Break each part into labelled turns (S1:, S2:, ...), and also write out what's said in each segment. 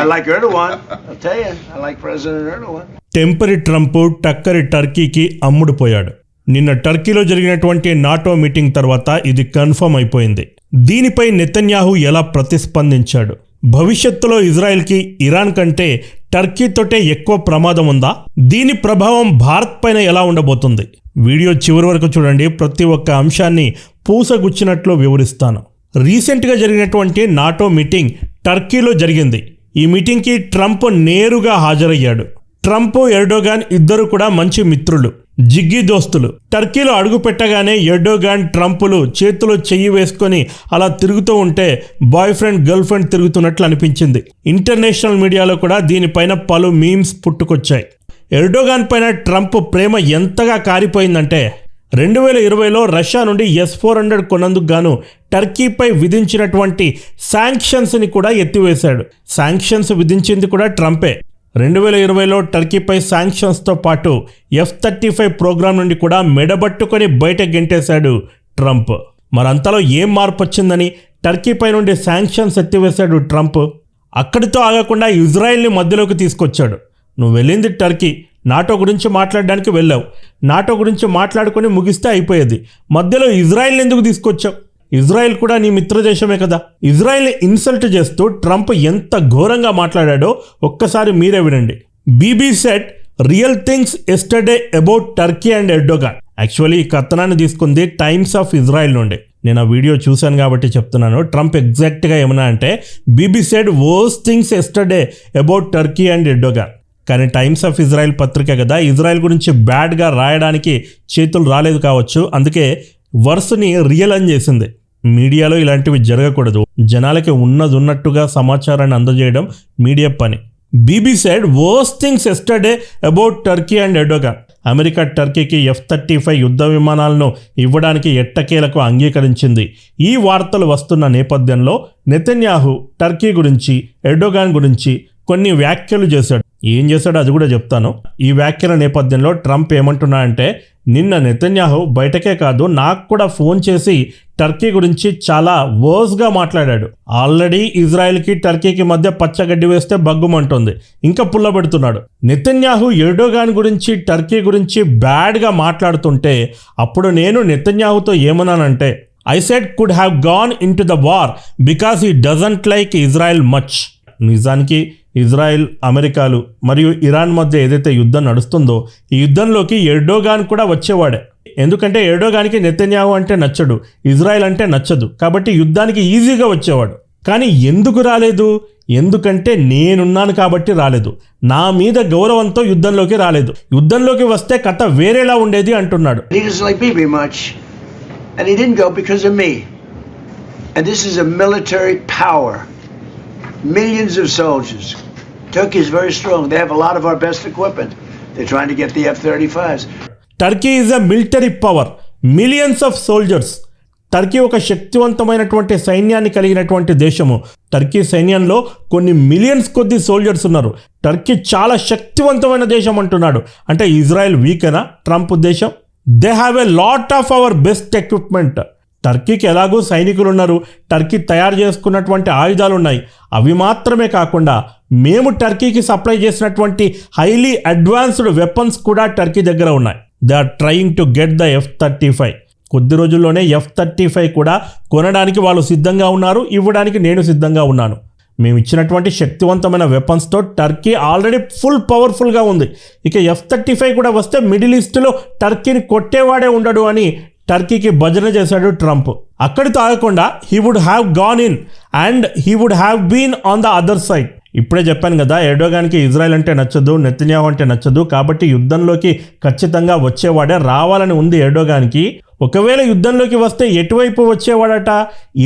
S1: I like Erdogan. I'll tell you, I like President Erdogan.
S2: టెంపరీ Trump టక్కరి టర్కీకి అమ్ముడుపోయాడు. నిన్న టర్కీలో జరిగినటువంటి నాటో మీటింగ్ తర్వాత ఇది కన్ఫర్మ్ అయిపోయింది. దీనిపై నెతన్యాహు ఎలా ప్రతిస్పందించాడు? భవిష్యత్తులో ఇజ్రాయెల్కి ఇరాన్ కంటే టర్కీతోటే ఎక్కువ ప్రమాదం ఉందా? దీని ప్రభావం భారత్ పైన ఎలా ఉండబోతుంది? వీడియో చివరి వరకు చూడండి. ప్రతి ఒక్క అంశాన్ని పూసగుచ్చినట్లు వివరిస్తాను. రీసెంట్గా జరిగినటువంటి నాటో మీటింగ్ టర్కీలో జరిగింది. ఈ మీటింగ్కి ట్రంప్ నేరుగా హాజరయ్యాడు. ట్రంప్, ఎర్డోగాన్ ఇద్దరు కూడా మంచి మిత్రులు, జిగ్గి దోస్తులు. టర్కీలో అడుగు పెట్టగానే ఎర్డోగాన్, ట్రంప్లు చేతిలో చెయ్యి వేసుకొని అలా తిరుగుతూ ఉంటే బాయ్ ఫ్రెండ్, గర్ల్ ఫ్రెండ్ తిరుగుతున్నట్లు అనిపించింది. ఇంటర్నేషనల్ మీడియాలో కూడా దీనిపైన పలు మీమ్స్ పుట్టుకొచ్చాయి. ఎర్డోగాన్ పైన ట్రంప్ ప్రేమ ఎంతగా కారిపోయిందంటే 2020లో రష్యా నుండి S-400 కొన్నందుకు గాను టర్కీపై విధించినటువంటి శాంక్షన్స్ని కూడా ఎత్తివేశాడు. శాంక్షన్స్ విధించింది కూడా ట్రంపే. 2020లో టర్కీపై శాంక్షన్స్తో పాటు F-35 ప్రోగ్రాం నుండి కూడా మెడబట్టుకొని బయట గెంటేశాడు ట్రంప్. మరంతలో ఏం మార్పు వచ్చిందని టర్కీపై నుండి శాంక్షన్స్ ఎత్తివేశాడు ట్రంప్. అక్కడితో ఆగకుండా ఇజ్రాయెల్ని మధ్యలోకి తీసుకొచ్చాడు. నువ్వు వెళ్ళింది టర్కీ, నాటో గురించి మాట్లాడడానికి వెళ్ళావు. నాటో గురించి మాట్లాడుకొని ముగిస్తే అయిపోయేది. మధ్యలో ఇజ్రాయెల్ని ఎందుకు తీసుకొచ్చావు? ఇజ్రాయెల్ కూడా నీ మిత్రదేశమే కదా. ఇజ్రాయెల్ని ఇన్సల్ట్ చేస్తూ ట్రంప్ ఎంత ఘోరంగా మాట్లాడాడో ఒక్కసారి మీరే వినండి. Bibi said real things yesterday about Turkey and Erdogan. Actually ఈ కథనాన్ని తీసుకుంది టైమ్స్ ఆఫ్ ఇజ్రాయెల్ నుండి. నేను ఆ వీడియో చూశాను కాబట్టి చెప్తున్నాను. ట్రంప్ ఎగ్జాక్ట్గా ఏమన్నా అంటే Bibi said worse things yesterday about Turkey and Erdogan. కానీ టైమ్స్ ఆఫ్ ఇజ్రాయెల్ పత్రిక కదా, ఇజ్రాయెల్ గురించి బ్యాడ్గా రాయడానికి చేతులు రాలేదు కావచ్చు, అందుకే వర్స్ని రియల్ అని చేసింది. మీడియాలో ఇలాంటివి జరగకూడదు. జనాలకి ఉన్నట్టుగా సమాచారాన్ని అందజేయడం మీడియా పని. Bibi said worse things yesterday about Turkey and Erdogan. America టర్కీకి F-35 యుద్ధ విమానాలను ఇవ్వడానికి ఎట్టకేలకు అంగీకరించింది. ఈ వార్తలు వస్తున్న నేపథ్యంలో నెతన్యాహు టర్కీ గురించి, ఎర్డోగాన్ గురించి కొన్ని వ్యాఖ్యలు చేశాడు. ఏం చేశాడో అది కూడా చెప్తాను. ఈ వ్యాఖ్యల నేపథ్యంలో ట్రంప్ ఏమంటున్నా అంటే, నిన్న నెతన్యాహు బయటకే కాదు నాకు కూడా ఫోన్ చేసి టర్కీ గురించి చాలా వర్స్గా మాట్లాడాడు. ఆల్రెడీ ఇజ్రాయెల్కి టర్కీకి మధ్య పచ్చగడ్డి వేస్తే బగ్గుమంటుంది, ఇంకా పుల్లబెడుతున్నాడు. నెతన్యాహు ఎర్డోగాన్ గురించి, టర్కీ గురించి బ్యాడ్గా మాట్లాడుతుంటే అప్పుడు నేను నెతన్యాహుతో ఏమన్నానంటే, I said could have gone into the war because he doesn't like Israel much. నిజానికి ఇజ్రాయెల్, అమెరికాలు మరియు ఇరాన్ మధ్య ఏదైతే యుద్ధం నడుస్తుందో ఈ యుద్ధంలోకి ఎర్డోగాన్ కూడా వచ్చేవాడే. ఎందుకంటే ఎర్డోగాన్కి నెతన్యాహు అంటే నచ్చడు, ఇజ్రాయెల్ అంటే నచ్చదు. కాబట్టి యుద్ధానికి ఈజీగా వచ్చేవాడు. కానీ ఎందుకు రాలేదు? ఎందుకంటే నేనున్నాను కాబట్టి రాలేదు. నా మీద గౌరవంతో యుద్ధంలోకి రాలేదు. యుద్ధంలోకి వస్తే కథ వేరేలా ఉండేది అంటున్నాడు.
S1: He doesn't like me very much, and he didn't go because of me. And this is a military power. Millions of soldiers. Turkey is very strong. They have a lot of our best equipment. They're trying to get the F-35s.
S2: Turkey is a military power. Millions of soldiers. Turkey ఒక శక్తివంతమైనటువంటి సైన్యాన్ని కలిగినటువంటి దేశము. Turkey సైన్యంలో కొన్ని millions కొద్ది soldiers ఉన్నారు. Turkey చాలా శక్తివంతమైన దేశం అంటున్నాడు. అంటే ఇజ్రాయెల్ వీకేనా ట్రంప్ ఉద్దేశం? They have a lot of our best equipment. టర్కీకి ఎలాగూ సైనికులు ఉన్నారు, టర్కీ తయారు చేసుకున్నటువంటి ఆయుధాలు ఉన్నాయి. అవి మాత్రమే కాకుండా మేము టర్కీకి సప్లై చేసినటువంటి హైలీ అడ్వాన్స్డ్ వెపన్స్ కూడా టర్కీ దగ్గర ఉన్నాయి. They are trying to get the F-35. కొద్ది రోజుల్లోనే F-35 కూడా కొనడానికి వాళ్ళు సిద్ధంగా ఉన్నారు, ఇవ్వడానికి నేను సిద్ధంగా ఉన్నాను. మేము ఇచ్చినటువంటి శక్తివంతమైన వెపన్స్తో టర్కీ ఆల్రెడీ ఫుల్ పవర్ఫుల్గా ఉంది. ఇక F-35 కూడా వస్తే మిడిల్ ఈస్ట్లో టర్కీని కొట్టేవాడే ఉండడు అని టర్కీకి భజన చేశాడు ట్రంప్. అక్కడితో ఆగకుండా he would have gone in and he would have been on the other side. ఇప్పుడే చెప్పాను కదా, ఎర్డోగాన్కి ఇజ్రాయెల్ అంటే నచ్చదు, నెతన్యాహు అంటే నచ్చదు. కాబట్టి యుద్ధంలోకి ఖచ్చితంగా వచ్చేవాడే, రావాలని ఉంది ఎర్డోగాన్కి. ఒకవేళ యుద్ధంలోకి వస్తే ఎటువైపు వచ్చేవాడట?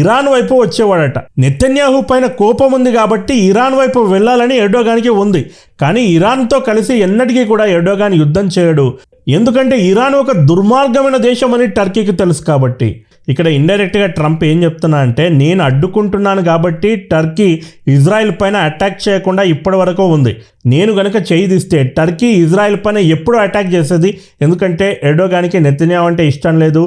S2: ఇరాన్ వైపు వచ్చేవాడట. నెతన్యాహు పైన కోపం ఉంది కాబట్టి ఇరాన్ వైపు వెళ్ళాలని ఎర్డోగాన్కి ఉంది. కానీ ఇరాన్తో కలిసి ఎన్నటికీ కూడా ఎర్డోగాన్ యుద్ధం చేయడు. ఎందుకంటే ఇరాన్ ఒక దుర్మార్గమైన దేశం అని టర్కీకి తెలుసు కాబట్టి. ఇక్కడ ఇండైరెక్ట్గా ట్రంప్ ఏం చెప్తున్నా అంటే, నేను అడ్డుకుంటున్నాను కాబట్టి టర్కీ ఇజ్రాయెల్ పైన అటాక్ చేయకుండా ఇప్పటి వరకు ఉంది. నేను గనక చేయి తీస్తే టర్కీ ఇజ్రాయెల్ పైన ఎప్పుడు అటాక్ చేసేది. ఎందుకంటే ఎర్డోగాన్కి నెతన్యాహు అంటే ఇష్టం లేదు.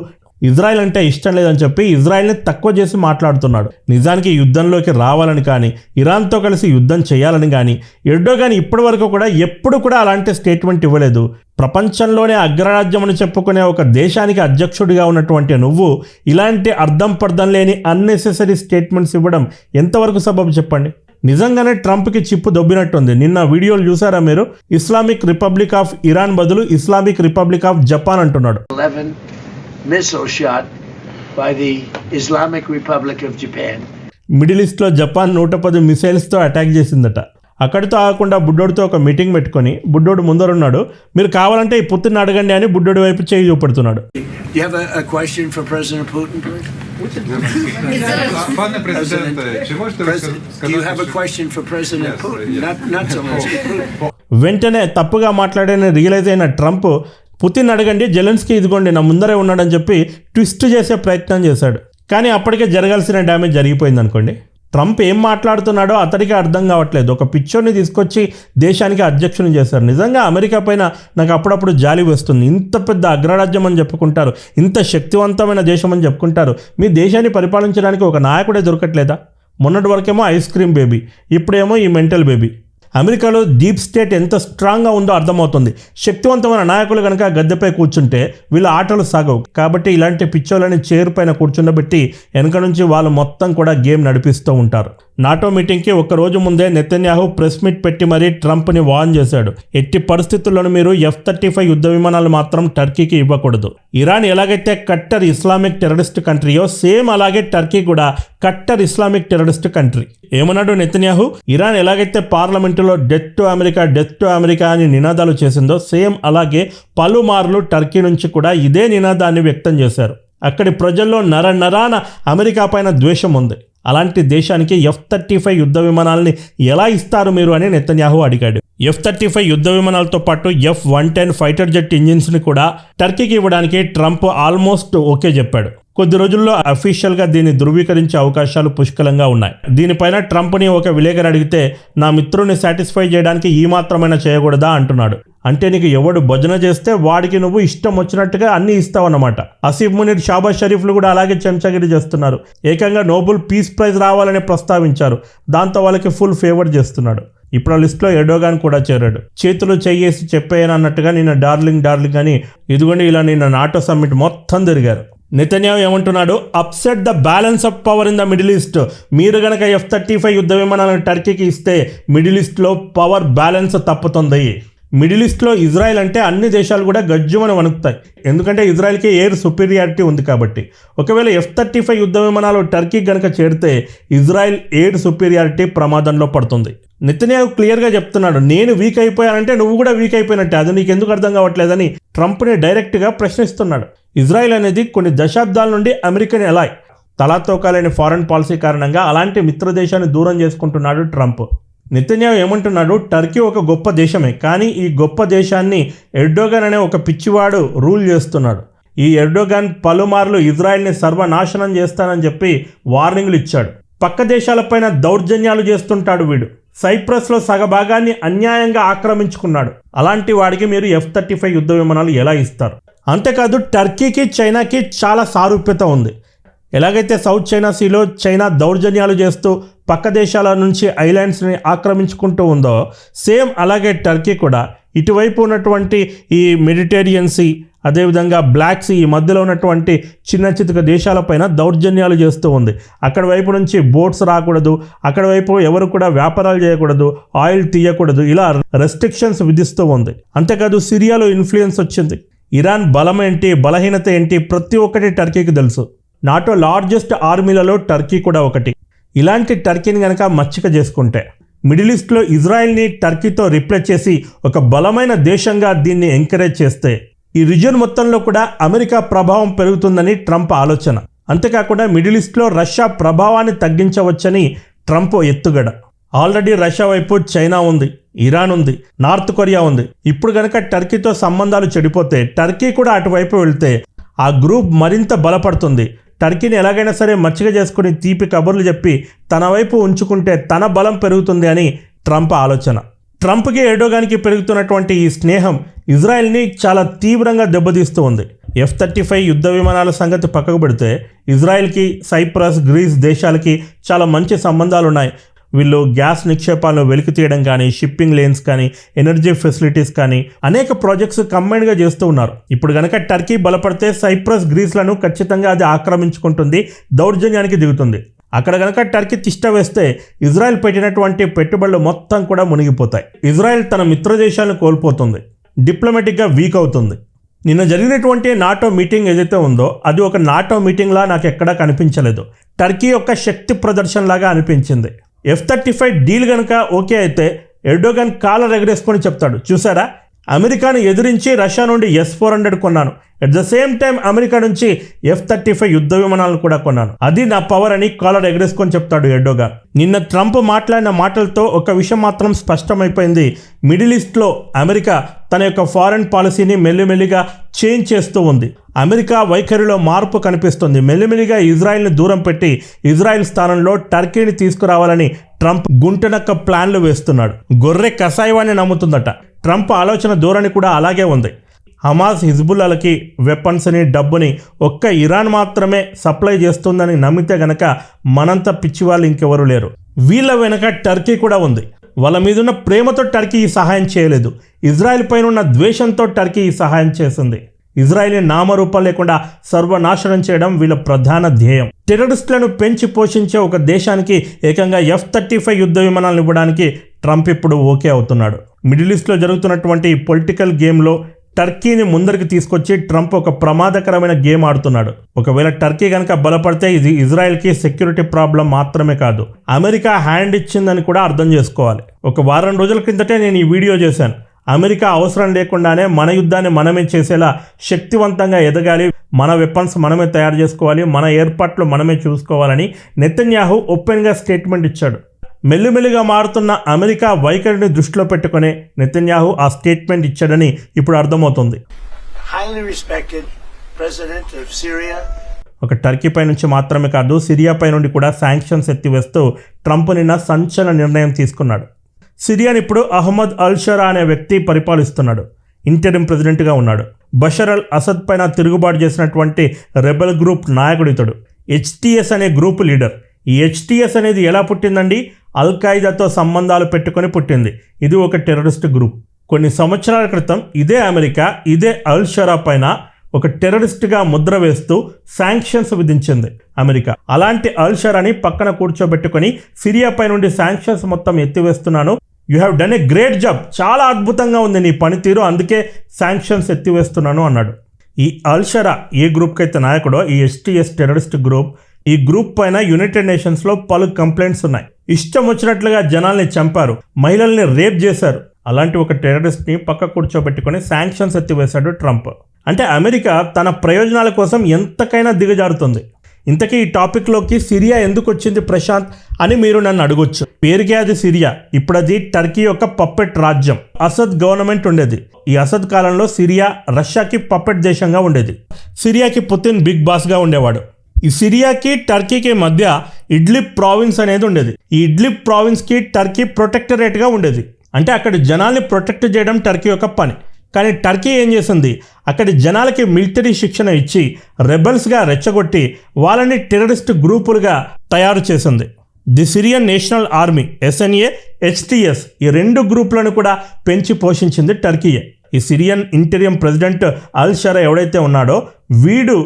S2: ఇజ్రాయెల్ అంటే ఇష్టం లేదని చెప్పి ఇజ్రాయెల్ని తక్కువ చేసి మాట్లాడుతున్నాడు. నిజానికి యుద్ధంలోకి రావాలని కానీ ఇరాన్తో కలిసి యుద్ధం చేయాలని కానీ ఎర్డోగాన్ ఇప్పటి వరకు కూడా ఎప్పుడు కూడా అలాంటి స్టేట్మెంట్ ఇవ్వలేదు. ప్రపంచంలోనే అగ్రరాజ్యం అని చెప్పుకునే ఒక దేశానికి అధ్యక్షుడిగా ఉన్నటువంటి నువ్వు ఇలాంటి అర్థం పర్థం లేని అన్నెసెసరీ స్టేట్మెంట్స్ ఇవ్వడం ఎంతవరకు సబబు చెప్పండి. నిజంగానే ట్రంప్కి చిప్పు దొబ్బినట్టుంది. నిన్న వీడియోలు చూసారా మీరు? ఇస్లామిక్ రిపబ్లిక్ ఆఫ్ ఇరాన్ బదులు ఇస్లామిక్ రిపబ్లిక్ ఆఫ్ జపాన్ అంటున్నాడు.
S1: 11 missile shot by the Islamic Republic of Japan.
S2: Middle ఈస్ట్లో జపాన్ 110 మిసైల్స్తో అటాక్ చేసిందట. అక్కడితో ఆగకుండా బుడ్డోడితో ఒక మీటింగ్ పెట్టుకొని బుడ్డోడు ముందరున్నాడు, మీరు కావాలంటే ఈ పుత్తిని అడగండి అని బుడ్డోడి వైపు చేయి చూపెడుతున్నాడు.
S1: You have a question for President Putin, please?
S3: Пане президенте, чи можете ви
S1: Do you have a question for President Putin? Not Zelensky. Putin.
S2: వెంటనే తప్పుగా మాట్లాడని రియలైజ్ అయిన ట్రంప్, పుతిన్ అడగండి, జెలెన్స్కీ ఇదిగోండి నా ముందరే ఉన్నాడని చెప్పి ట్విస్ట్ చేసే ప్రయత్నం చేశాడు. కానీ అప్పటికే జరగాల్సిన డ్యామేజ్ జరిగిపోయింది అనుకోండి. ట్రంప్ ఏం మాట్లాడుతున్నాడో అతడికి అర్థం కావట్లేదు. ఒక పిచ్చోని తీసుకొచ్చి దేశానికి అధ్యక్షుని చేశారు. నిజంగా అమెరికా పైన నాకు అప్పుడప్పుడు జాలి వస్తుంది. ఇంత పెద్ద అగ్రరాజ్యం అని చెప్పుకుంటారు, ఇంత శక్తివంతమైన దేశం అని చెప్పుకుంటారు, మీ దేశాన్ని పరిపాలించడానికి ఒక నాయకుడే దొరకట్లేదా? మొన్నటి వరకేమో ఐస్ క్రీమ్ బేబీ, ఇప్పుడేమో ఈ మెంటల్ బేబీ. అమెరికాలో డీప్ స్టేట్ ఎంత స్ట్రాంగ్గా ఉందో అర్థమవుతుంది. శక్తివంతమైన నాయకులు కనుక గద్దెపై కూర్చుంటే వీళ్ళ ఆటలు సాగవు. కాబట్టి ఇలాంటి పిచ్చోళ్ళని చైర్ పైన కూర్చుండబెట్టి వెనక నుంచి వాళ్ళు మొత్తం కూడా గేమ్ నడిపిస్తూ ఉంటారు. నాటో మీటింగ్కి ఒక రోజు ముందే నెతన్యాహు ప్రెస్ మీట్ పెట్టి మరీ ట్రంప్ని వార్న్ చేశాడు. ఎట్టి పరిస్థితుల్లోనూ మీరు F-35 యుద్ధ విమానాలు మాత్రం టర్కీకి ఇవ్వకూడదు. ఇరాన్ ఎలాగైతే కట్టర్ ఇస్లామిక్ టెర్రరిస్ట్ కంట్రీయో సేమ్ అలాగే టర్కీ కూడా కట్టర్ ఇస్లామిక్ టెర్రరిస్ట్ కంట్రీ. ఏమన్నాడు నెతన్యాహు? ఇరాన్ ఎలాగైతే పార్లమెంటులో డెత్ టు అమెరికా అని నినాదాలు చేసిందో సేమ్ అలాగే పలుమార్లు టర్కీ నుంచి కూడా ఇదే నినాదాన్ని వ్యక్తం చేశారు. అక్కడి ప్రజల్లో నరాన అమెరికా పైన ద్వేషం ఉంది. అలాంటి దేశానికి F-35 యుద్ధ విమానాలని ఎలా ఇస్తారు మీరు అని నెతన్యాహు అడిగాడు. F-35 యుద్ధ విమానాలతో పాటు F-110 ఫైటర్ జెట్ ఇంజిన్స్ని కూడా టర్కీకి ఇవ్వడానికి ట్రంప్ ఆల్మోస్ట్ ఓకే చెప్పాడు. కొద్ది రోజుల్లో అఫీషియల్గా దీన్ని ధృవీకరించే అవకాశాలు పుష్కలంగా ఉన్నాయి. దీనిపైన ట్రంప్ని ఒక విలేకరు అడిగితే నా మిత్రుని సాటిస్ఫై చేయడానికి ఈ మాత్రమైనా చేయకూడదా అంటున్నాడు. అంటే నీకు ఎవడు భజన చేస్తే వాడికి నువ్వు ఇష్టం వచ్చినట్టుగా అన్ని ఇస్తావన్నమాట. ఆసిఫ్ మునీర్, షాబాజ్ షరీఫ్లు కూడా అలాగే చెంచగిరి చేస్తున్నారు. ఏకంగా నోబెల్ పీస్ ప్రైజ్ రావాలని ప్రస్తావించారు. దాంతో వాళ్ళకి ఫుల్ ఫేవర్ చేస్తున్నాడు. ఇప్పుడు ఆ లిస్ట్లో ఎర్డోగాన్ కూడా చేరాడు. చేతులు చెయ్యేసి చెప్పేయను అన్నట్టుగా నిన్న డార్లింగ్ అని ఇదిగోండి ఇలా నిన్న నాటో సమ్మిట్ మొత్తం తిరిగారు. నెతన్యాహు ఏమంటున్నాడు? Upset the balance of power in the middle east. మీరు గనక F-35 యుద్ధ విమానాలను టర్కీకి ఇస్తే మిడిల్ ఈస్ట్లో పవర్ బ్యాలెన్స్ తప్పుతుంది. మిడిల్ ఈస్ట్లో ఇజ్రాయెల్ అంటే అన్ని దేశాలు కూడా గజ్జుమని వణుకుతాయి. ఎందుకంటే ఇజ్రాయెల్కి ఎయిర్ సుపీరియారిటీ ఉంది కాబట్టి. ఒకవేళ F-35 యుద్ధ విమానాలు టర్కీకి గనక చేరితే ఇజ్రాయెల్ ఎయిర్ సుపీరియారిటీ ప్రమాదంలో పడుతుంది. నెతన్యాహు క్లియర్గా చెప్తున్నాడు, నేను వీక్ అయిపోయానంటే నువ్వు కూడా వీక్ అయిపోయినట్టే, అది నీకు ఎందుకు అర్థం కావట్లేదని ట్రంప్ని డైరెక్ట్గా ప్రశ్నిస్తున్నాడు. ఇజ్రాయెల్ అనేది కొన్ని దశాబ్దాల నుండి అమెరికన్ ఎలాయ్. తలాతోకాలేని ఫారెన్ పాలసీ కారణంగా అలాంటి మిత్ర దేశాన్ని దూరం చేసుకుంటున్నాడు ట్రంప్. నెతన్యాహు ఏమంటున్నాడు? టర్కీ ఒక గొప్ప దేశమే, కానీ ఈ గొప్ప దేశాన్ని ఎర్డోగాన్ అనే ఒక పిచ్చివాడు రూల్ చేస్తున్నాడు. ఈ ఎర్డోగాన్ పలుమార్లు ఇజ్రాయెల్ని సర్వనాశనం చేస్తానని చెప్పి వార్నింగ్లు ఇచ్చాడు. పక్క దేశాలపైన దౌర్జన్యాలు చేస్తుంటాడు వీడు. సైప్రస్లో సగభాగాన్ని అన్యాయంగా ఆక్రమించుకున్నాడు. అలాంటి వాడికి మీరు F-35 యుద్ధ విమానాలు ఎలా ఇస్తారు? అంతేకాదు టర్కీకి చైనాకి చాలా సారూప్యత ఉంది. ఎలాగైతే సౌత్ చైనా సీలో చైనా దౌర్జన్యాలు చేస్తూ పక్క దేశాల నుంచి ఐలాండ్స్ని ఆక్రమించుకుంటూ ఉందో సేమ్ అలాగే టర్కీ కూడా ఇటువైపు ఉన్నటువంటి ఈ మెడిటేరియన్ సీ, అదేవిధంగా బ్లాక్ సీ, ఈ మధ్యలో ఉన్నటువంటి చిన్న చితక దేశాలపైన దౌర్జన్యాలు చేస్తూ ఉంది. అక్కడి వైపు నుంచి బోట్స్ రాకూడదు, అక్కడి వైపు ఎవరు కూడా వ్యాపారాలు చేయకూడదు, ఆయిల్ తీయకూడదు, ఇలా రెస్ట్రిక్షన్స్ విధిస్తూ ఉంది. అంతేకాదు సిరియాలో ఇన్ఫ్లుయెన్స్ వచ్చింది. ఇరాన్ బలం ఏంటి, బలహీనత ఏంటి, ప్రతి ఒక్కటి టర్కీకి తెలుసు. నాటో లార్జెస్ట్ ఆర్మీలలో టర్కీ కూడా ఒకటి. ఇలాంటి టర్కీని కనుక మచ్చిక చేసుకుంటే మిడిల్ ఈస్ట్లో ఇజ్రాయెల్ని టర్కీతో రిప్లేస్ చేసి ఒక బలమైన దేశంగా దీన్ని ఎంకరేజ్ చేస్తే ఈ రీజియన్ మొత్తంలో కూడా అమెరికా ప్రభావం పెరుగుతుందని ట్రంప్ ఆలోచన. అంతేకాకుండా మిడిల్ ఈస్ట్లో రష్యా ప్రభావాన్ని తగ్గించవచ్చని ట్రంప్ ఎత్తుగడ. ఆల్రెడీ రష్యా వైపు చైనా ఉంది, ఇరాన్ ఉంది, నార్త్ కొరియా ఉంది. ఇప్పుడు కనుక టర్కీతో సంబంధాలు చెడిపోతే టర్కీ కూడా అటువైపు వెళ్తే ఆ గ్రూప్ మరింత బలపడుతుంది. టర్కీని ఎలాగైనా సరే మచ్చిక చేసుకుని తీపి కబుర్లు చెప్పి తన వైపు ఉంచుకుంటే తన బలం పెరుగుతుంది అని ట్రంప్ ఆలోచన. ట్రంప్కి ఎర్డోగాన్కి పెరుగుతున్నటువంటి ఈ స్నేహం ఇజ్రాయెల్ని చాలా తీవ్రంగా దెబ్బతీస్తూ ఉంది. F-35 యుద్ధ విమానాల సంగతి పక్కకు పెడితే ఇజ్రాయెల్కి సైప్రస్, గ్రీస్ దేశాలకి చాలా మంచి సంబంధాలు ఉన్నాయి. వీళ్ళు గ్యాస్ నిక్షేపాలను వెలికి తీయడం కానీ, షిప్పింగ్ లేన్స్ కానీ, ఎనర్జీ ఫెసిలిటీస్ కానీ అనేక ప్రాజెక్ట్స్ కంబైన్డ్గా చేస్తూ ఉన్నారు. ఇప్పుడు కనుక టర్కీ బలపడితే సైప్రస్, గ్రీస్లను ఖచ్చితంగా అది ఆక్రమించుకుంటుంది, దౌర్జన్యానికి దిగుతుంది. అక్కడ కనుక టర్కీ తిష్ట వేస్తే ఇజ్రాయెల్ పెట్టినటువంటి పెట్టుబడులు మొత్తం కూడా మునిగిపోతాయి. ఇజ్రాయెల్ తన మిత్ర దేశాలను కోల్పోతుంది, డిప్లొమాటిక్గా వీక్ అవుతుంది. నిన్న జరిగినటువంటి నాటో మీటింగ్ ఏదైతే ఉందో అది ఒక నాటో మీటింగ్లా నాకు ఎక్కడా కనిపించలేదు. టర్కీ యొక్క శక్తి ప్రదర్శనలాగా అనిపించింది. F-35 డీల్ కనుక ఓకే అయితే ఎర్డోగన్ కాలర్ ఎగరేసుకొని చెప్తాడు, చూసారా అమెరికాను ఎదిరించి రష్యా నుండి S-400 కొన్నాను, at the same time America నుంచి F-35 యుద్ధ విమానాలను కూడా కొన్నాను, అది నా పవర్ అని కాలర్ ఎగరేసుకొని చెప్తాడు ఎర్డోగన్. నిన్న ట్రంప్ మాట్లాడిన మాటలతో ఒక విషయం మాత్రం స్పష్టమైపోయింది. మిడిల్ ఈస్ట్లో అమెరికా తన యొక్క ఫారెన్ పాలసీని మెల్లిమెల్లిగా చేంజ్ చేస్తూ ఉంది. అమెరికా వైఖరిలో మార్పు కనిపిస్తుంది. మెల్లిమెల్లిగా ఇజ్రాయెల్ని దూరం పెట్టి ఇజ్రాయెల్ స్థానంలో టర్కీని తీసుకురావాలని ట్రంప్ గుంటనక్క ప్లాన్లు వేస్తున్నాడు. గొర్రె కషాయవాన్ని నమ్ముతుందట. ట్రంప్ ఆలోచన ధోరణి కూడా అలాగే ఉంది. హమాస్, హిజ్బుల్లాలకి వెపన్స్ని, డబ్బుని ఒక్క ఇరాన్ మాత్రమే సప్లై చేస్తుందని నమ్మితే గనక మనంత పిచ్చివాళ్ళు ఇంకెవరు లేరు. వీళ్ళ వెనక టర్కీ కూడా ఉంది. వాళ్ళ మీదున్న ప్రేమతో టర్కీ ఈ సహాయం చేయలేదు. ఇజ్రాయెల్ పైన ఉన్న ద్వేషంతో టర్కీ ఈ సహాయం చేసింది. ఇజ్రాయెల్ని నామరూపం లేకుండా సర్వనాశనం చేయడం వీళ్ళ ప్రధాన ధ్యేయం. టెర్రరిస్టులను పెంచి పోషించే ఒక దేశానికి ఏకంగా F-35 యుద్ధ విమానాలను ఇవ్వడానికి ట్రంప్ ఇప్పుడు ఓకే అవుతున్నాడు. మిడిల్ ఈస్ట్లో జరుగుతున్నటువంటి ఈ పొలిటికల్ గేమ్లో టర్కీని ముందరికి తీసుకొచ్చి ట్రంప్ ఒక ప్రమాదకరమైన గేమ్ ఆడుతున్నాడు. ఒకవేళ టర్కీ కనుక బలపడితే ఇది ఇజ్రాయెల్కి సెక్యూరిటీ ప్రాబ్లం మాత్రమే కాదు, అమెరికా హ్యాండ్ ఇచ్చిందని కూడా అర్థం చేసుకోవాలి. ఒక వారం రోజుల క్రిందటే నేను ఈ వీడియో చేశాను. అమెరికా అవసరం లేకుండానే మన యుద్ధాన్ని మనమే చేసేలా శక్తివంతంగా ఎదగాలి, మన వెపన్స్ మనమే తయారు చేసుకోవాలి, మన ఏర్పాట్లు మనమే చూసుకోవాలని నెతన్యాహు ఓపెన్గా స్టేట్మెంట్ ఇచ్చాడు. మెల్లిమెల్లిగా మారుతున్న అమెరికా వైఖరిని దృష్టిలో పెట్టుకునే నెతన్యాహు ఆ స్టేట్మెంట్ ఇచ్చాడని ఇప్పుడు అర్థమవుతుంది. ఒక టర్కీ పై నుంచి మాత్రమే కాదు, సిరియా పై నుండి కూడా శాంక్షన్స్ ఎత్తివేస్తూ ట్రంప్ నిన్న సంచలన నిర్ణయం తీసుకున్నాడు. సిరియాని ఇప్పుడు అహ్మద్ అల్ షరా అనే వ్యక్తి పరిపాలిస్తున్నాడు. ఇంటరిమ్ ప్రెసిడెంట్గా ఉన్నాడు. బషర్ అల్ అసద్ పైన తిరుగుబాటు చేసినటువంటి రెబెల్ గ్రూప్ నాయకుడు ఇతడు. HTS అనే గ్రూప్ లీడర్. ఈ HTS అనేది ఎలా పుట్టిందండి? అల్ ఖైదాతో సంబంధాలు పెట్టుకొని పుట్టింది. ఇది ఒక టెర్రరిస్ట్ గ్రూప్. కొన్ని సంవత్సరాల క్రితం ఇదే అమెరికా ఇదే అల్ షరా పైన ఒక టెర్రరిస్ట్గా ముద్ర వేస్తూ శాంక్షన్స్ విధించింది అమెరికా. అలాంటి అల్ షరాని పక్కన కూర్చోబెట్టుకొని సిరియా పై నుండి శాంక్షన్స్ మొత్తం ఎత్తివేస్తున్నాను, you have done a great job, చాలా అద్భుతంగా ఉంది నీ పనితీరు, అందుకే శాంక్షన్స్ ఎత్తివేస్తున్నాను అన్నాడు. ఈ అల్ షరా ఏ గ్రూప్కి అయితే నాయకుడో, ఈ HTS టెర్రరిస్ట్ గ్రూప్, ఈ గ్రూప్ పైన యునైటెడ్ నేషన్స్లో పలు కంప్లైంట్స్ ఉన్నాయి. ఇష్టం వచ్చినట్లుగా జనాల్ని చంపారు, మహిళల్ని రేప్ చేశారు. అలాంటి ఒక టెర్రరిస్ట్ని పక్క కూర్చోబెట్టుకొని శాంక్షన్స్ ఎత్తివేశాడు ట్రంప్. అంటే అమెరికా తన ప్రయోజనాల కోసం ఎంతకైనా దిగజారుతుంది. ఇంతకీ ఈ టాపిక్లోకి సిరియా ఎందుకు వచ్చింది ప్రశాంత్ అని మీరు నన్ను అడగొచ్చు. పేరుకే అది సిరియా, ఇప్పుడు అది టర్కీ యొక్క పప్పెట్ రాజ్యం. అసద్ గవర్నమెంట్ ఉండేది. ఈ అసద్ కాలంలో సిరియా రష్యాకి పప్పెట్ దేశంగా ఉండేది. సిరియాకి పుతిన్ బిగ్ బాస్గా ఉండేవాడు. ఈ సిరియాకి టర్కీకి మధ్య ఇడ్లిబ్ ప్రావిన్స్ అనేది ఉండేది. ఈ ఇడ్లిబ్ ప్రావిన్స్కి టర్కీ ప్రొటెక్టరేట్గా ఉండేది. అంటే అక్కడి జనాల్ని ప్రొటెక్ట్ చేయడం టర్కీ యొక్క పని. కానీ టర్కీ ఏం చేసింది, అక్కడి జనాలకి మిలిటరీ శిక్షణ ఇచ్చి రెబెల్స్గా రెచ్చగొట్టి వాళ్ళని టెర్రరిస్ట్ గ్రూపులుగా తయారు చేసింది. The Syrian national army SNA, HTS ఈ రెండు గ్రూపులను కూడా పెంచి పోషించింది టర్కీయే. ఈ సిరియన్ ఇంటీరియం ప్రెసిడెంట్ అల్ షరా ఎవడైతే ఉన్నాడో వీడు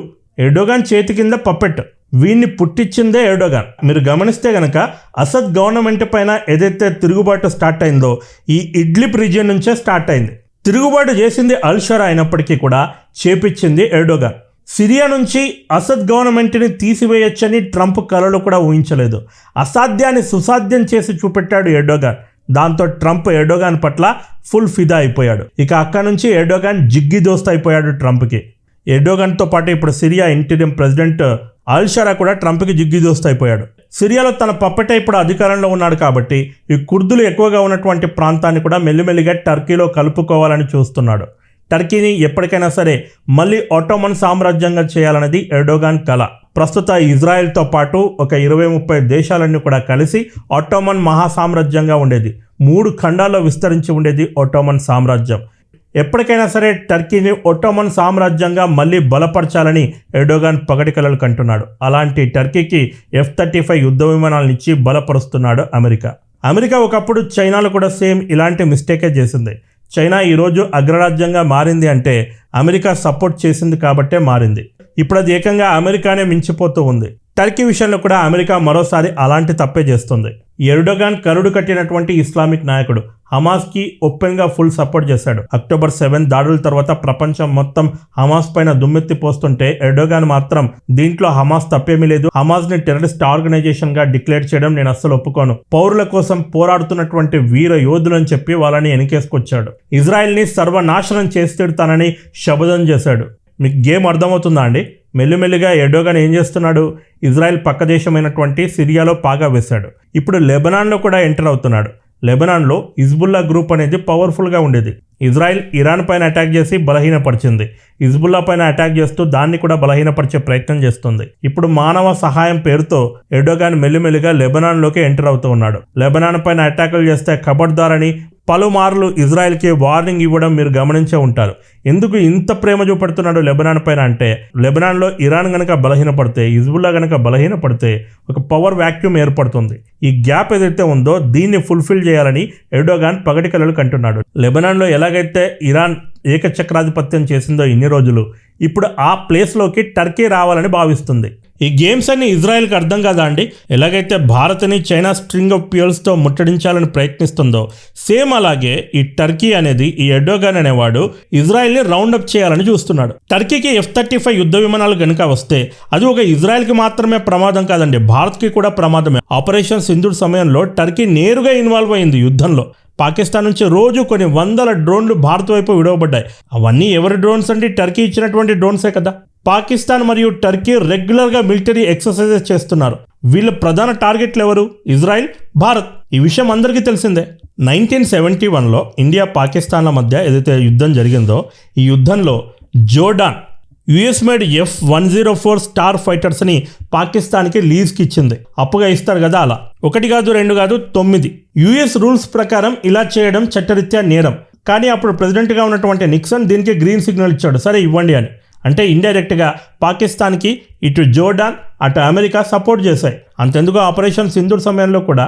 S2: ఎర్డోగాన్ చేతి కింద పప్పెట్. వీడిని పుట్టించిందే ఎర్డోగాన్. మీరు గమనిస్తే గనక అసద్ గవర్నమెంట్ పైన ఏదైతే తిరుగుబాటు స్టార్ట్ అయిందో ఈ ఇడ్లిబ్ రీజియన్ నుంచే స్టార్ట్ అయింది. తిరుగుబాటు చేసింది అల్ షరా అయినప్పటికీ కూడా చేపించింది ఎర్డోగాన్. సిరియా నుంచి అసద్ గవర్నమెంట్ని తీసివేయొచ్చని ట్రంప్ కలలో కూడా ఊహించలేదు. అసాధ్యాన్ని సుసాధ్యం చేసి చూపెట్టాడు ఎర్డోగాన్. దాంతో ట్రంప్ ఎర్డోగాన్ పట్ల ఫుల్ ఫిదా అయిపోయాడు. ఇక అక్కడ నుంచి ఎర్డోగాన్ జిగ్గి దోస్త్ అయిపోయాడు ట్రంప్కి. ఎర్డోగాన్తో పాటు ఇప్పుడు సిరియా ఇంటీరియం ప్రెసిడెంట్ అల్ షరా కూడా ట్రంప్కి జిగ్గి దోస్త్ అయిపోయాడు. సిరియాలో తన పప్పెట ఇప్పుడు అధికారంలో ఉన్నాడు కాబట్టి ఈ కుర్దులు ఎక్కువగా ఉన్నటువంటి ప్రాంతాన్ని కూడా మెల్లిమెల్లిగా టర్కీలో కలుపుకోవాలని చూస్తున్నాడు. టర్కీని ఎప్పటికైనా సరే మళ్ళీ ఆటోమన్ సామ్రాజ్యంగా చేయాలనేది ఎర్డోగాన్ కల. ప్రస్తుత ఇజ్రాయెల్తో పాటు ఒక 20-30 దేశాలన్నీ కూడా కలిసి ఆటోమన్ మహాసామ్రాజ్యంగా ఉండేది. 3 ఖండాల్లో విస్తరించి ఉండేది ఆటోమన్ సామ్రాజ్యం. ఎప్పటికైనా సరే టర్కీని ఒట్టోమన్ సామ్రాజ్యంగా మళ్ళీ బలపరచాలని ఎర్డోగాన్ పగటి కలలు కంటున్నాడు. అలాంటి టర్కీకి F-35 యుద్ధ విమానాలను ఇచ్చి బలపరుస్తున్నాడు అమెరికా ఒకప్పుడు చైనాలో కూడా సేమ్ ఇలాంటి మిస్టేకే చేసింది. చైనా ఈరోజు అగ్రరాజ్యంగా మారింది అంటే అమెరికా సపోర్ట్ చేసింది కాబట్టే మారింది. ఇప్పుడు అది ఏకంగా అమెరికానే మించిపోతూ ఉంది. టర్కీ విషయంలో కూడా అమెరికా మరోసారి అలాంటి తప్పే చేస్తుంది. ఎర్డోగాన్ కరుడు కట్టినటువంటి ఇస్లామిక్ నాయకుడు. హమాస్కి ఓపెన్గా ఫుల్ సపోర్ట్ చేశాడు. అక్టోబర్ 7 దాడుల తర్వాత ప్రపంచం మొత్తం హమాస్ పైన దుమ్మెత్తి పోస్తుంటే ఎర్డోగాన్ మాత్రం దీంట్లో హమాస్ తప్పేమీ లేదు, హమాస్ని టెర్రరిస్ట్ ఆర్గనైజేషన్గా డిక్లేర్ చేయడం నేను అస్సలు ఒప్పుకోను, పౌరుల కోసం పోరాడుతున్నటువంటి వీర యోధులని చెప్పి వాళ్ళని ఎనికేసుకొచ్చాడు. ఇజ్రాయెల్ని సర్వనాశనం చేసి తిడతానని శపథం చేశాడు. మీకు గేమ్ అర్థమవుతుందా అండి? మెల్లిమెల్లిగా ఎర్డోగాన్ ఏం చేస్తున్నాడు? ఇజ్రాయెల్ పక్క దేశమైనటువంటి సిరియాలో పాగా వేశాడు. ఇప్పుడు లెబనాన్లో కూడా ఎంటర్ అవుతున్నాడు. లెబనాన్లో హిజ్బుల్లా గ్రూప్ అనేది పవర్ఫుల్గా ఉండేది. ఇజ్రాయెల్ ఇరాన్ పైన అటాక్ చేసి బలహీనపరిచింది. హిజ్బుల్లా పైన అటాక్ చేస్తూ దాన్ని కూడా బలహీనపరిచే ప్రయత్నం చేస్తుంది. ఇప్పుడు మానవ సహాయం పేరుతో ఎర్డోగాన్ మెల్లిమెల్లిగా లెబనాన్లోకి ఎంటర్ అవుతూ ఉన్నాడు. లెబనాన్ పైన అటాకులు చేస్తే ఖబర్దారని పలుమార్లు ఇజ్రాయెల్కి వార్నింగ్ ఇవ్వడం మీరు గమనించే ఉంటారు. ఎందుకు ఇంత ప్రేమ చూపెడుతున్నాడు లెబనాన్ పైన అంటే, లెబనాన్లో ఇరాన్ గనక బలహీనపడితే, హిజ్బుల్లా గనక బలహీనపడితే ఒక పవర్ వ్యాక్యూమ్ ఏర్పడుతుంది. ఈ గ్యాప్ ఏదైతే ఉందో దీన్ని ఫుల్ఫిల్ చేయాలని ఎర్డోగాన్ పగటి కలలు కంటున్నాడు. లెబనాన్లో ఎలాగైతే ఇరాన్ ఏకచక్రాధిపత్యం చేసిందో ఇన్ని రోజులు, ఇప్పుడు ఆ ప్లేస్లోకి టర్కీ రావాలని భావిస్తుంది. ఈ గేమ్స్ అన్ని ఇజ్రాయెల్కి అర్థం కాదా అండి? ఎలాగైతే భారత్ని చైనా స్ట్రింగ్ ఆఫ్ పియర్స్తో ముట్టడించాలని ప్రయత్నిస్తుందో సేమ్ అలాగే ఈ టర్కీ అనేది, ఈ ఎర్డోగాన్ అనేవాడు ఇజ్రాయెల్ని రౌండప్ చేయాలని చూస్తున్నాడు. టర్కీకి F-35 యుద్ధ విమానాలు కనుక వస్తే అది ఒక ఇజ్రాయెల్కి మాత్రమే ప్రమాదం కాదండి, భారత్కి కూడా ప్రమాదమే. ఆపరేషన్ సింధూర్ సమయంలో టర్కీ నేరుగా ఇన్వాల్వ్ అయింది యుద్ధంలో. పాకిస్తాన్ నుంచి రోజు కొన్ని వందల డ్రోన్లు భారత్ వైపు విడవబడ్డాయి. అవన్నీ ఎవరి డ్రోన్స్ అంటే టర్కీ ఇచ్చినటువంటి డ్రోన్సే కదా. పాకిస్తాన్ మరియు టర్కీ రెగ్యులర్గా మిలిటరీ ఎక్సర్సైజెస్ చేస్తున్నారు. వీళ్ళ ప్రధాన టార్గెట్లు ఎవరు? ఇజ్రాయెల్, భారత్. ఈ విషయం అందరికీ తెలిసిందే. 1971లో ఇండియా పాకిస్తాన్ల మధ్య ఏదైతే యుద్ధం జరిగిందో ఈ యుద్ధంలో Jordan US made F-104 star ఫైటర్స్ని పాకిస్తాన్కి లీజ్కి ఇచ్చింది. అప్పుగా ఇస్తారు కదా అలా. 1 కాదు 2 కాదు 9. యుఎస్ రూల్స్ ప్రకారం ఇలా చేయడం చట్టరీత్యా నేరం. కానీ అప్పుడు ప్రెసిడెంట్గా ఉన్నటువంటి నిక్సన్ దీనికి గ్రీన్ సిగ్నల్ ఇచ్చాడు, సరే ఇవ్వండి అని. అంటే ఇండైరెక్ట్గా పాకిస్తాన్కి ఇటు జోర్డాన్ అటు అమెరికా సపోర్ట్ చేశాయి. అంతెందుకు ఆపరేషన్ సింధూర్ సమయంలో కూడా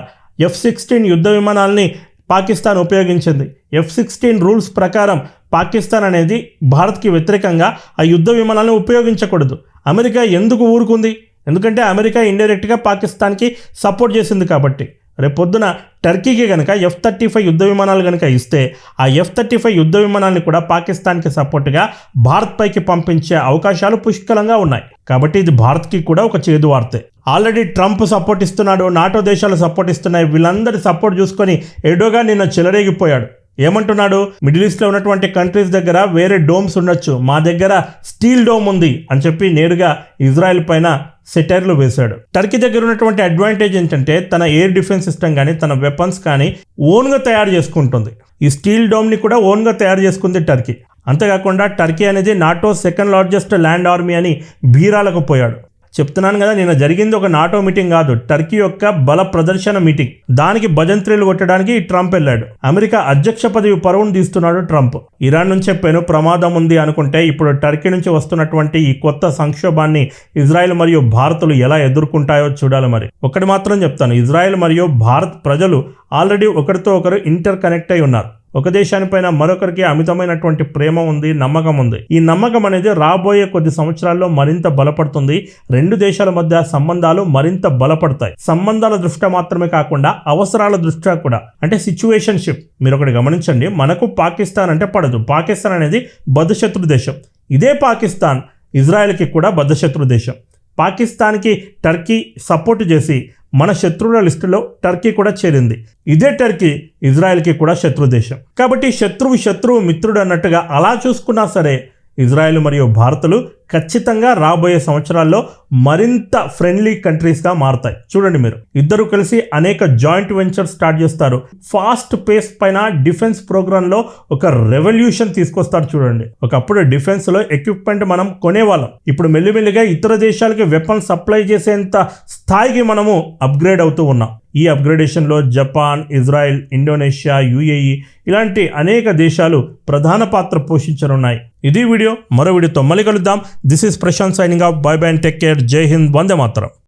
S2: F-16 యుద్ధ విమానాలని పాకిస్తాన్ ఉపయోగించింది. F-16 రూల్స్ ప్రకారం పాకిస్తాన్ అనేది భారత్కి వ్యతిరేకంగా ఆ యుద్ధ విమానాలను ఉపయోగించకూడదు. అమెరికా ఎందుకు ఊరుకుంది? ఎందుకంటే అమెరికా ఇండైరెక్ట్గా పాకిస్తాన్కి సపోర్ట్ చేసింది కాబట్టి. రేపొద్దున టర్కీకి కనుక F-35 యుద్ధ విమానాలు కనుక ఇస్తే ఆ F-35 యుద్ధ విమానాన్ని కూడా పాకిస్తాన్కి సపోర్ట్గా భారత్ పైకి పంపించే అవకాశాలు పుష్కలంగా ఉన్నాయి. కాబట్టి ఇది భారత్కి కూడా ఒక చేదు వార్తే. ఆల్రెడీ ట్రంప్ సపోర్ట్ ఇస్తున్నాడు, నాటో దేశాలు సపోర్ట్ ఇస్తున్నాయి. వీళ్ళందరి సపోర్ట్ చూసుకొని ఎర్డోగాన్ నిన్న చెలరేగిపోయాడు. ఏమంటున్నాడు? మిడిల్ ఈస్ట్లో ఉన్నటువంటి కంట్రీస్ దగ్గర వేరే డోమ్స్ ఉండొచ్చు, మా దగ్గర స్టీల్ డోమ్ ఉంది అని చెప్పి నేరుగా ఇజ్రాయెల్ పైన సెటైర్లు వేశాడు. టర్కీ దగ్గర ఉన్నటువంటి అడ్వాంటేజ్ ఏంటంటే తన ఎయిర్ డిఫెన్స్ సిస్టమ్ కానీ తన వెపన్స్ కానీ ఓన్గా తయారు చేసుకుంటుంది. ఈ స్టీల్ డోమ్ని కూడా ఓన్గా తయారు చేసుకుంది టర్కీ. అంతేకాకుండా టర్కీ అనేది NATO 2nd largest land army అని బీరాలకు పోయాడు. చెప్తున్నాను కదా, నిన్న జరిగింది ఒక నాటో మీటింగ్ కాదు, టర్కీ యొక్క బల ప్రదర్శన మీటింగ్. దానికి భజంత్రీలు కొట్టడానికి ట్రంప్ వెళ్ళాడు. అమెరికా అధ్యక్ష పదవి పరువును తీస్తున్నాడు ట్రంప్. ఇరాన్ నుంచే పెను ప్రమాదం ఉంది అనుకుంటే ఇప్పుడు టర్కీ నుంచి వస్తున్నటువంటి ఈ కొత్త సంక్షోభాన్ని ఇజ్రాయెల్ మరియు భారత్లు ఎలా ఎదుర్కొంటాయో చూడాలి. మరి ఒకటి మాత్రం చెప్తాను, ఇజ్రాయెల్ మరియు భారత్ ప్రజలు ఆల్రెడీ ఒకరితో ఒకరు ఇంటర్ కనెక్ట్ అయి ఉన్నారు. ఒక దేశానిపైన మరొకరికి అమితమైనటువంటి ప్రేమ ఉంది, నమ్మకం ఉంది. ఈ నమ్మకం అనేది రాబోయే కొద్ది సంవత్సరాల్లో మరింత బలపడుతుంది. 2 దేశాల మధ్య సంబంధాలు మరింత బలపడతాయి. సంబంధాల దృష్ట్యా మాత్రమే కాకుండా అవసరాల దృష్ట్యా కూడా. అంటే సిచ్యువేషన్షిప్. మీరు ఒకటి గమనించండి, మనకు పాకిస్తాన్ అంటే పడదు. పాకిస్తాన్ అనేది బద్ధశత్రు దేశం. ఇదే పాకిస్తాన్ ఇజ్రాయెల్కి కూడా బద్ధశత్రు దేశం. పాకిస్తాన్కి టర్కీ సపోర్ట్ చేసి మన శత్రువుల లిస్టులో టర్కీ కూడా చేరింది. ఇదే టర్కీ ఇజ్రాయెల్కి కూడా శత్రు దేశం. కాబట్టి శత్రువు మిత్రుడు అన్నట్టుగా అలా చూసుకున్నా సరే ఇజ్రాయెల్ మరియు భారత్లు ఖచ్చితంగా రాబోయే సంవత్సరాల్లో మరింత ఫ్రెండ్లీ కంట్రీస్గా మారతాయి. చూడండి, మీరు ఇద్దరు కలిసి అనేక జాయింట్ వెంచర్ స్టార్ట్ చేస్తారు. ఫాస్ట్ పేస్ పైన డిఫెన్స్ ప్రోగ్రాంలో ఒక రెవల్యూషన్ తీసుకొస్తారు. చూడండి, ఒకప్పుడు డిఫెన్స్లో ఎక్విప్మెంట్ మనం కొనేవాళ్ళం, ఇప్పుడు మెల్లిమెల్లిగా ఇతర దేశాలకి వెపన్ సప్లై చేసేంత స్థాయికి మనము అప్గ్రేడ్ అవుతూ ఉన్నాం. ఈ అప్గ్రేడేషన్లో జపాన్, ఇజ్రాయెల్, ఇండోనేషియా, యుఏఈ ఇలాంటి అనేక దేశాలు ప్రధాన పాత్ర పోషించనున్నాయి. ఇది వీడియో. మరో వీడియోతో మళ్ళీ కలుద్దాం. This is Prashant signing off. Bye bye and take care. జై హింద్. వందే మాతరం.